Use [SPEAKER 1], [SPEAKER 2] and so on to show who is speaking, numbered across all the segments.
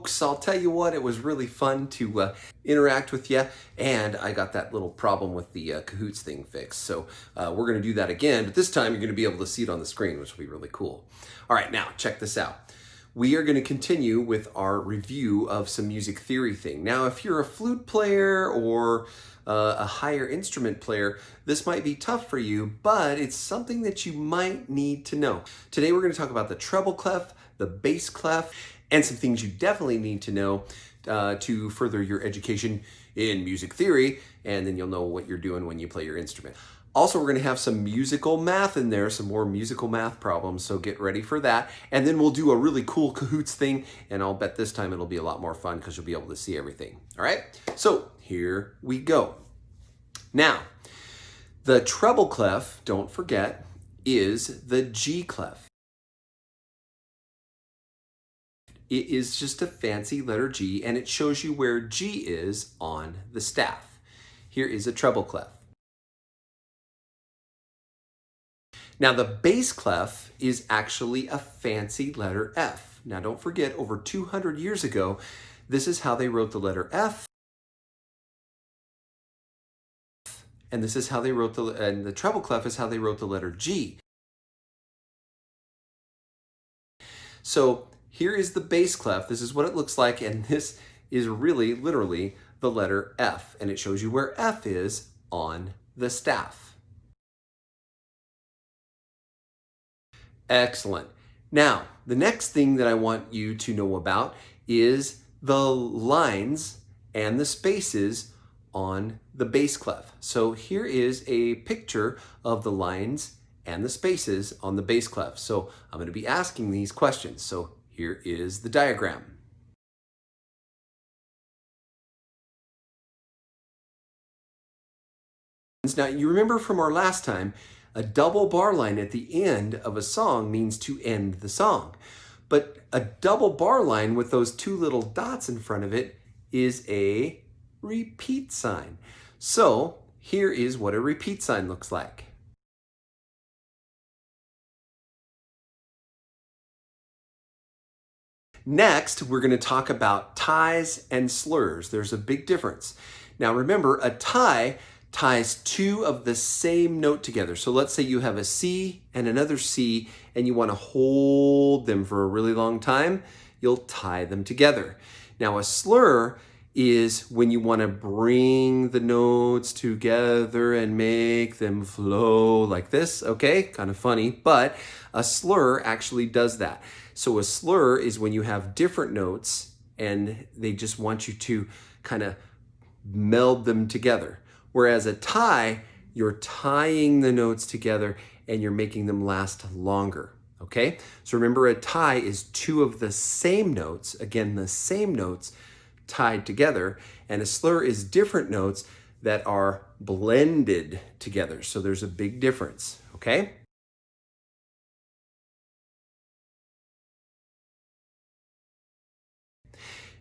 [SPEAKER 1] folks. I'll tell you what, it was really fun to interact with you, and I got that little problem with the Kahoots thing fixed. So we're going to do that again, but this time you're going to be able to see it on the screen, which will be really cool. All right, now check this out. We are going to continue with our review of some music theory thing. Now, if you're a flute player or a higher instrument player, this might be tough for you, but it's something that you might need to know. Today, we're going to talk about the treble clef, the bass clef, and some things you definitely need to know to further your education in music theory, and then you'll know what you're doing when you play your instrument. Also, we're going to have some musical math in there, some more musical math problems, so get ready for that. And then we'll do a really cool Kahoots thing, and I'll bet this time it'll be a lot more fun because you'll be able to see everything. All right? So here we go. Now, the treble clef, don't forget, is the G clef. It is just a fancy letter G, and it shows you where G is on the staff. Here is a treble clef. Now, the bass clef is actually a fancy letter F. Now, don't forget, over 200 years ago, this is how they wrote the letter F. And this is how they wrote and the treble clef is how they wrote the letter G. So here is the bass clef. This is what it looks like, and this is really, literally, the letter F. And it shows you where F is on the staff. Excellent. Now, the next thing that I want you to know about is the lines and the spaces on the bass clef. So here is a picture of the lines and the spaces on the bass clef. So I'm going to be asking these questions. So here is the diagram. Now, you remember from our last time, a double bar line at the end of a song means to end the song. But a double bar line with those two little dots in front of it is a repeat sign. So here is what a repeat sign looks like. Next, we're going to talk about ties and slurs. There's a big difference. Now remember, a tie ties two of the same note together. So let's say you have a C and another C and you want to hold them for a really long time, you'll tie them together. Now a slur is when you want to bring the notes together and make them flow like this, okay? Kind of funny, but a slur actually does that. So a slur is when you have different notes and they just want you to kind of meld them together. Whereas a tie, you're tying the notes together and you're making them last longer, okay? So remember, a tie is two of the same notes, again, the same notes tied together, and a slur is different notes that are blended together. So there's a big difference, okay?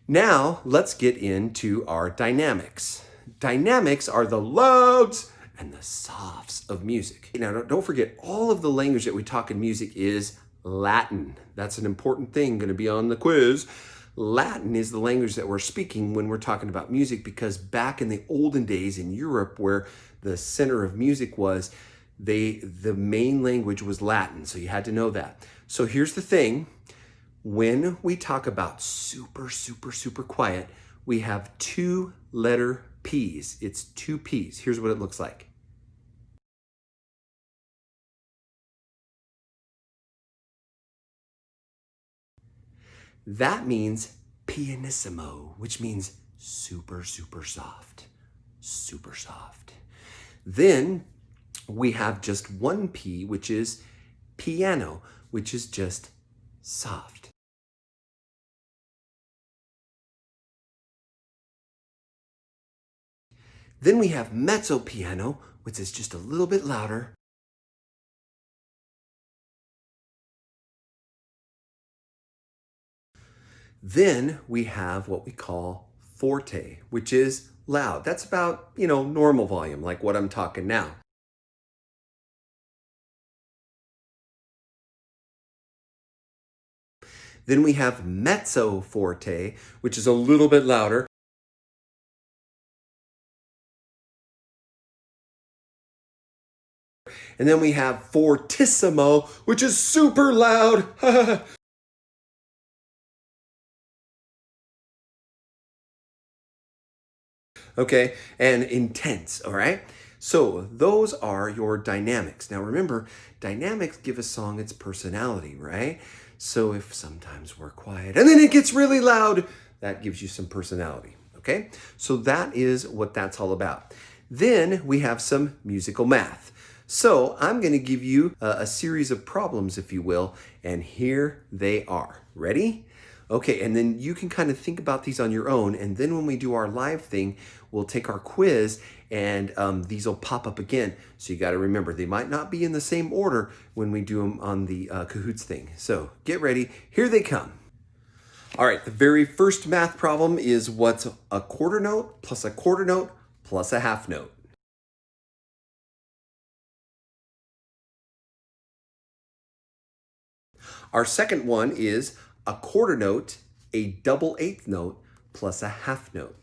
[SPEAKER 1] Now, let's get into our dynamics. Dynamics are the louds and the softs of music. Now, don't forget, all of the language that we talk in music is Latin. That's an important thing, going to be on the quiz. Latin is the language that we're speaking when we're talking about music, because back in the olden days in Europe, where the center of music was, the main language was Latin, so you had to know that. So here's the thing. When we talk about super, super, super quiet, we have two letter P's. It's two P's. Here's what it looks like. That means pianissimo, which means super, super soft. Super soft. Then we have just one P, which is piano, which is just soft. Then we have mezzo piano, which is just a little bit louder. Then we have what we call forte, which is loud. That's about, normal volume, like what I'm talking now. Then we have mezzo forte, which is a little bit louder. And then we have fortissimo, which is super loud. Okay, and intense, all right? So those are your dynamics. Now remember, dynamics give a song its personality, right? So if sometimes we're quiet and then it gets really loud, that gives you some personality, okay? So that is what that's all about. Then we have some musical math. So I'm going to give you a series of problems, if you will, and here they are. Ready? Okay, and then you can kind of think about these on your own, and then when we do our live thing, we'll take our quiz, and these will pop up again. So you got to remember, they might not be in the same order when we do them on the Kahoots thing. So get ready. Here they come. All right, the very first math problem is what's a quarter note plus a quarter note plus a half note? Our second one is a quarter note, a double eighth note, plus a half note.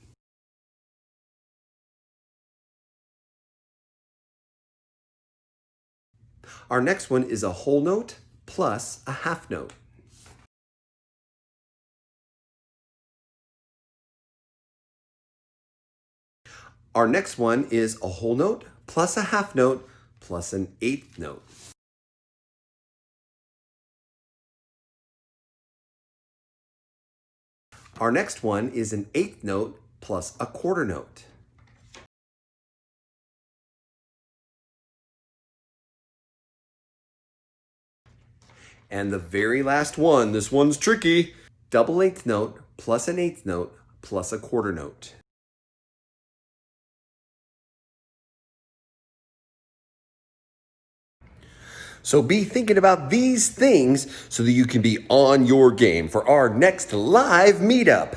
[SPEAKER 1] Our next one is a whole note plus a half note. Our next one is a whole note plus a half note plus an eighth note. Our next one is an eighth note plus a quarter note. And the very last one, this one's tricky, double eighth note plus an eighth note plus a quarter note. So be thinking about these things so that you can be on your game for our next live meetup.